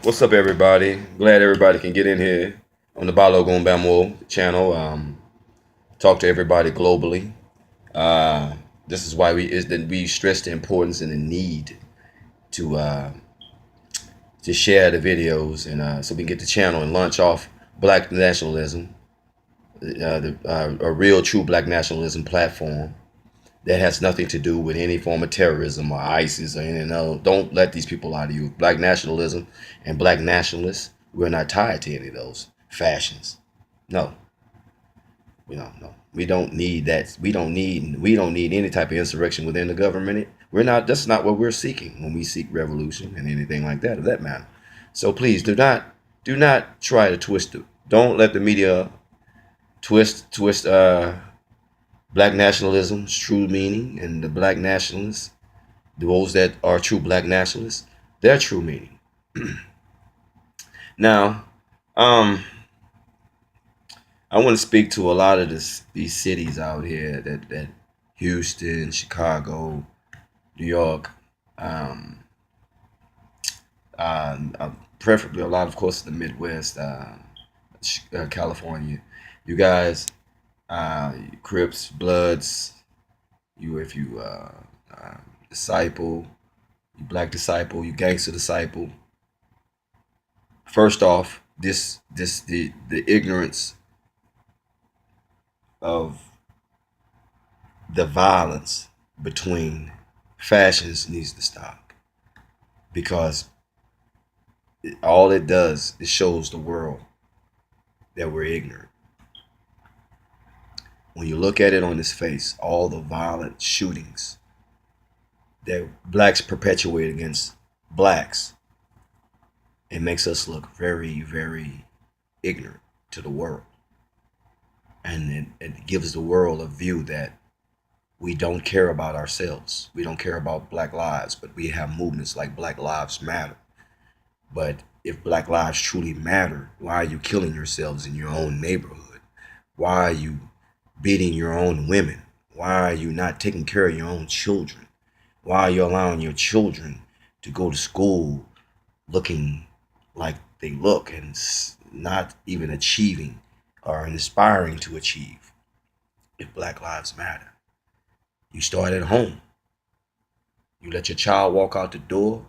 What's up, everybody? Glad everybody can get in here on the Balo Gombamo channel. Talk to everybody globally. Uh, this is why we stress the importance and the need to share the videos and so we can get the channel and launch off Black nationalism, a real true Black nationalism platform that has nothing to do with any form of terrorism or ISIS or anything else. Don't let these people lie to you. Black nationalism and Black nationalists, we're not tied to any of those fashions. No, we don't. No, we don't need that. We don't need any type of insurrection within the government. We're not. That's not what we're seeking when we seek revolution and anything like that, of that matter. So please do not try to twist it. Don't let the media twist Black nationalism's true meaning and the Black nationalists, those that are true Black nationalists, their true meaning. Now, um, I want to speak to a lot of these cities out here that Houston, Chicago, New York, um, preferably a lot, of course, in the Midwest, California. You guys, Crips, Bloods, you if you uh, disciple, you Black disciple, you gangster disciple. First off, the ignorance of the violence between fashions needs to stop because all it does is shows the world that we're ignorant. When you look at it on its face, all the violent shootings that blacks perpetuate against blacks, it makes us look very, very ignorant to the world. And it gives the world a view that we don't care about ourselves. We don't care about Black lives, but we have movements like Black Lives Matter. But if Black lives truly matter, why are you killing yourselves in your own neighborhood? Why are you beating your own women? Why are you not taking care of your own children? Why are you allowing your children to go to school looking like they look and not even achieving or inspiring to achieve? If Black lives matter, you start at home. You let your child walk out the door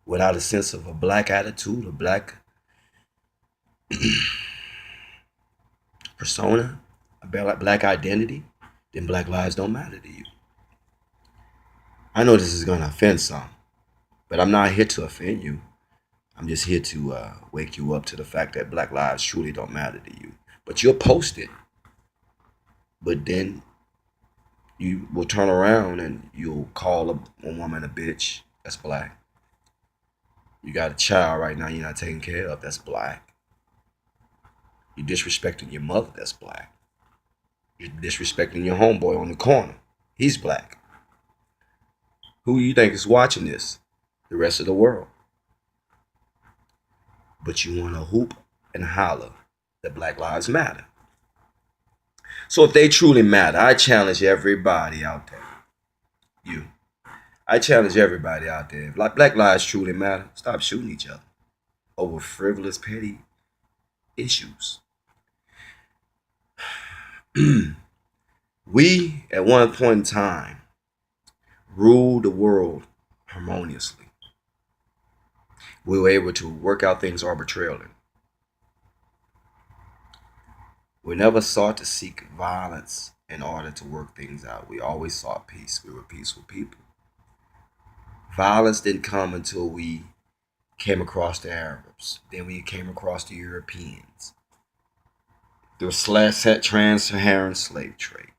without a sense of a Black attitude, a Black persona, a Black identity, then Black lives don't matter to you. I know this is going to offend some, but I'm not here to offend you. I'm just here to wake you up to the fact that Black lives truly don't matter to you. But you'll post it, but then you will turn around and you'll call a woman a bitch. That's Black. You got a child right now you're not taking care of. That's Black. You're disrespecting your mother. That's Black. You're disrespecting your homeboy on the corner. He's Black. Who you think is watching this? The rest of the world. But you want to hoop and holler that Black lives matter. So if they truly matter, I challenge everybody out there. You. I challenge everybody out there. If Black lives truly matter, stop shooting each other over frivolous, petty issues. We, at one point in time, ruled the world harmoniously. We were able to work out things arbitrarily. We never sought to seek violence in order to work things out. We always sought peace. We were peaceful people. Violence didn't come until we came across the Arabs. Then we came across the Europeans. The trans-Saharan slave trade,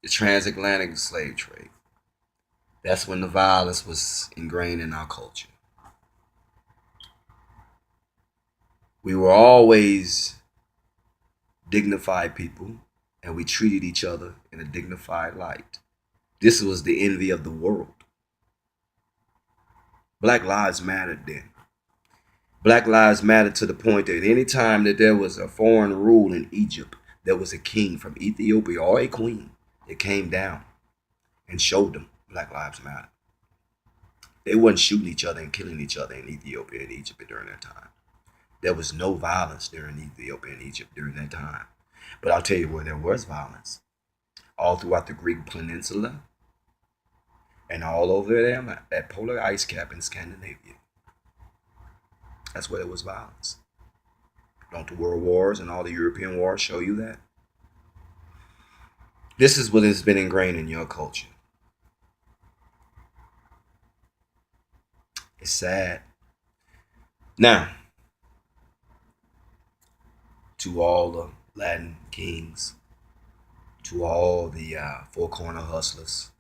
the transatlantic slave trade. That's when the violence was ingrained in our culture. We were always dignified people, and we treated each other in a dignified light. This was the envy of the world. Black lives mattered then. Black lives mattered to the point that any time that there was a foreign rule in Egypt, there was a king from Ethiopia or a queen that came down and showed them Black lives matter. They wasn't shooting each other and killing each other in Ethiopia and Egypt during that time. There was no violence during Ethiopia and Egypt during that time. But I'll tell you where there was violence. All throughout the Greek peninsula and all over there at polar ice cap in Scandinavia. That's where there was violence. Don't the world wars and all the European wars show you that? This is what has been ingrained in your culture. It's sad. Now, to all the Latin kings, to all the four corner hustlers,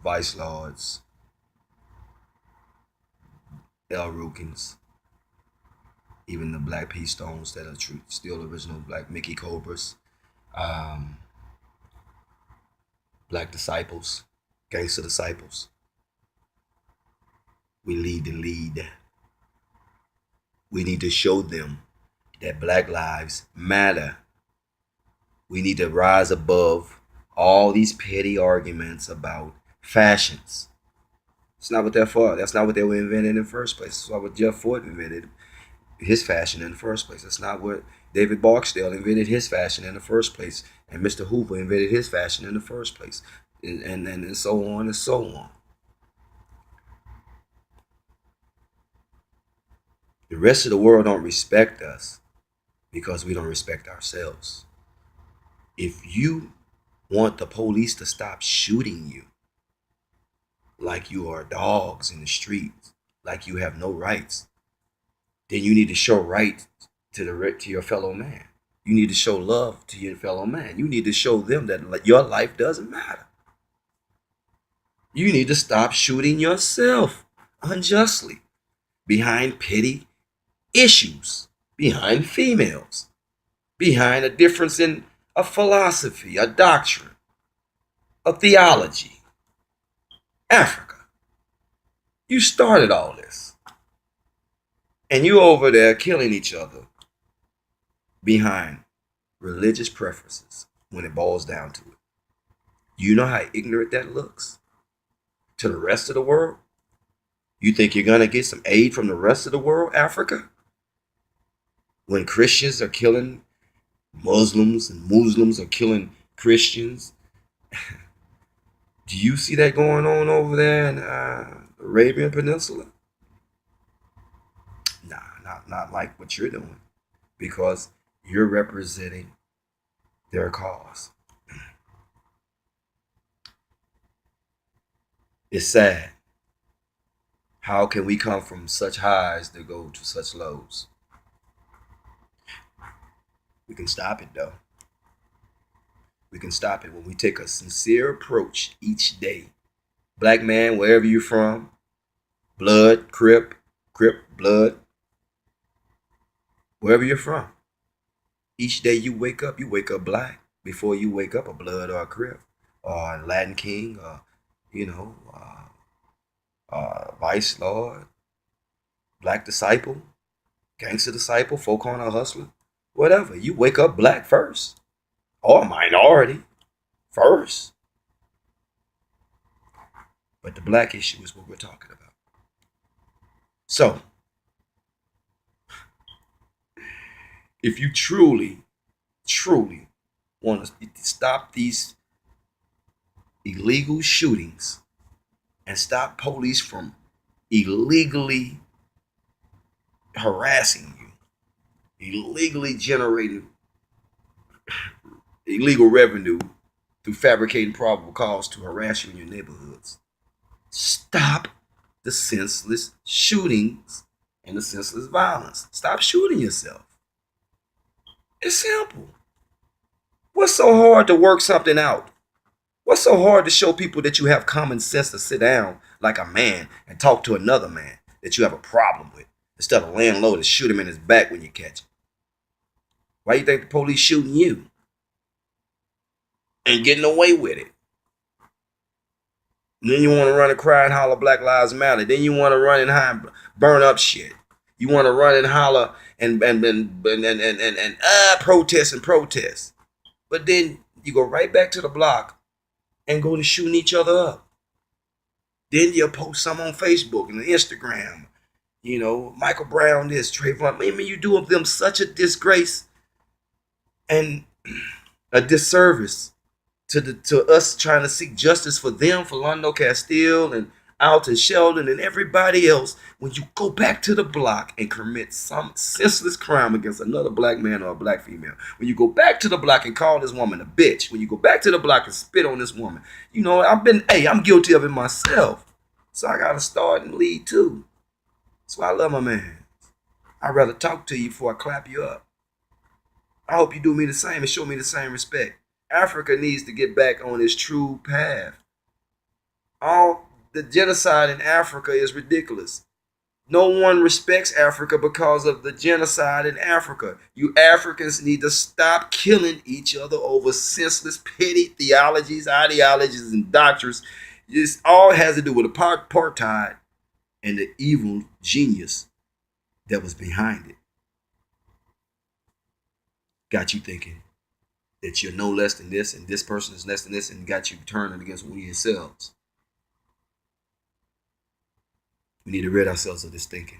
vice lords, El Rukins, even the Black P Stones that are still original Black Mickey Cobras, Black Disciples, Gangster Disciples. We need to lead. We need to show them that Black lives matter. We need to rise above all these petty arguments about fashions. It's not what they're for. That's not what they were invented in the first place. That's not what Jeff Ford invented his fashion in the first place. That's not what David Barksdale invented his fashion in the first place. And Mr. Hoover invented his fashion in the first place. And so on and so on. The rest of the world don't respect us because we don't respect ourselves. If you want the police to stop shooting you like you are dogs in the streets, like you have no rights, then you need to show right to your fellow man. You need to show love to your fellow man. You need to show them that your life doesn't matter. You need to stop shooting yourself unjustly behind petty issues, behind females, behind a difference in a philosophy, a doctrine, a theology. Africa, you started all this. And you over there killing each other behind religious preferences when it boils down to it. You know how ignorant that looks to the rest of the world? You think you're going to get some aid from the rest of the world, Africa? When Christians are killing Muslims and Muslims are killing Christians. Do you see that going on over there in the Arabian Peninsula? Nah, not like what you're doing, because you're representing their cause. It's sad. How can we come from such highs to go to such lows? We can stop it though. We can stop it when we take a sincere approach each day. Black man, wherever you're from, blood, Crip, blood, wherever you're from. Each day you wake up black before you wake up a blood or a Crip or a Latin king or, vice lord, Black disciple, gangster disciple, four corner hustler, whatever. You wake up black first or a minority first. But the black issue is what we're talking about. So, if you truly want to stop these illegal shootings and stop police from illegally harassing you, illegally generating illegal revenue through fabricating probable cause to harass you in your neighborhoods, stop the senseless shootings and the senseless violence. Stop shooting yourself. It's simple. What's so hard to work something out? What's so hard to show people that you have common sense to sit down like a man and talk to another man that you have a problem with, instead of laying low to shoot him in his back when you catch him? Why do you think the police shooting you and getting away with it? And then you want to run and cry and holler Black Lives Matter. Then you want to run and burn up shit. You want to run and holler and protest. But then you go right back to the block and go to shooting each other up. Then you'll post some on Facebook and Instagram. You know, Michael Brown this, Trayvon. I mean, you do them such a disgrace and a disservice to us trying to seek justice for them, for Philando Castile and Alton Sheldon and everybody else. When you go back to the block and commit some senseless crime against another black man or a black female, when you go back to the block and call this woman a bitch, when you go back to the block and spit on this woman, you know, I'm guilty of it myself. So I gotta start and lead too. That's why I love my man. I'd rather talk to you before I clap you up. I hope you do me the same and show me the same respect. Africa needs to get back on its true path. All the genocide in Africa is ridiculous. No one respects Africa because of the genocide in Africa. You Africans need to stop killing each other over senseless, petty theologies, ideologies, and doctrines. This all has to do with apartheid and the evil genius that was behind it. Got you thinking that you're no less than this and this person is less than this and got you turning against we yourselves. We need to rid ourselves of this thinking.